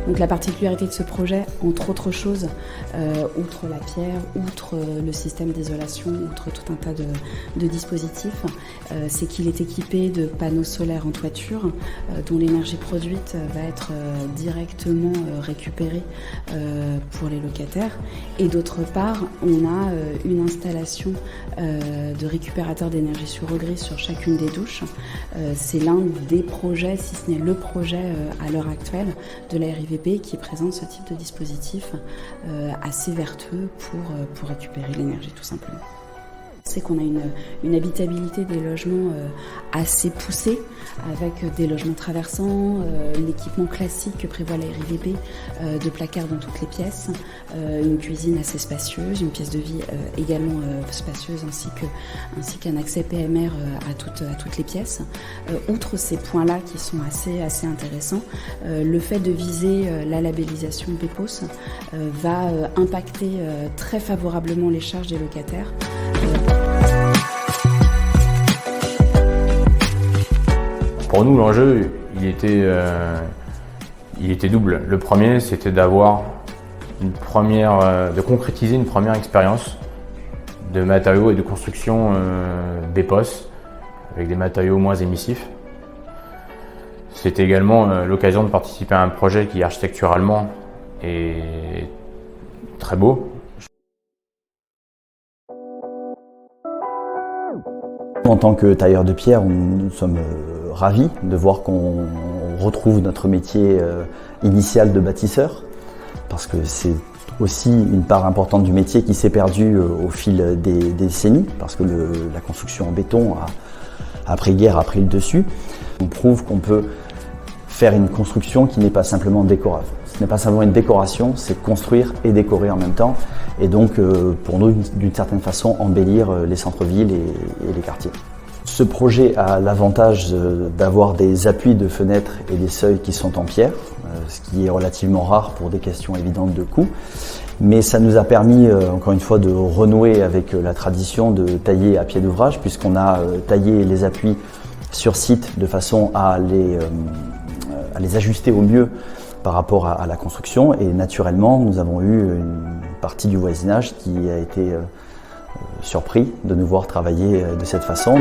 Donc la particularité de ce projet, entre autres choses, outre la pierre, outre le système d'isolation, outre tout un tas de dispositifs, c'est qu'il est équipé de panneaux solaires en toiture dont l'énergie produite va être directement récupérée pour les locataires. Et d'autre part, on a une installation de récupérateur d'énergie sur regris sur chacune des douches. C'est l'un des projets, si ce n'est le projet à l'heure actuelle de la RIVP qui présente ce type de dispositif assez vertueux pour récupérer l'énergie tout simplement. C'est qu'on a une habitabilité des logements assez poussée, avec des logements traversants, l'équipement classique que prévoit la RIVP, de placards dans toutes les pièces, une cuisine assez spacieuse, une pièce de vie également spacieuse, ainsi qu'un accès PMR à toutes les pièces. Outre ces points-là qui sont assez intéressants, le fait de viser la labellisation BEPOS va impacter très favorablement les charges des locataires. Pour nous, l'enjeu, il était double. Le premier, c'était de concrétiser une première expérience de matériaux et de construction BEPOS avec des matériaux moins émissifs. C'était également l'occasion de participer à un projet qui architecturalement est très beau. En tant que tailleur de pierre, nous sommes ravis de voir qu'on retrouve notre métier initial de bâtisseur, parce que c'est aussi une part importante du métier qui s'est perdue au fil des décennies, parce que la construction en béton après-guerre a pris le dessus. On prouve qu'on peut faire une construction qui n'est pas simplement décorable. Ce n'est pas simplement une décoration, c'est construire et décorer en même temps, et donc pour nous, d'une certaine façon, embellir les centres-villes et les quartiers. Ce projet a l'avantage d'avoir des appuis de fenêtres et des seuils qui sont en pierre, ce qui est relativement rare pour des questions évidentes de coût. Mais ça nous a permis, encore une fois, de renouer avec la tradition de tailler à pied d'ouvrage, puisqu'on a taillé les appuis sur site de façon à les ajuster au mieux par rapport à la construction. Et naturellement, nous avons eu une partie du voisinage qui a été surpris de nous voir travailler de cette façon.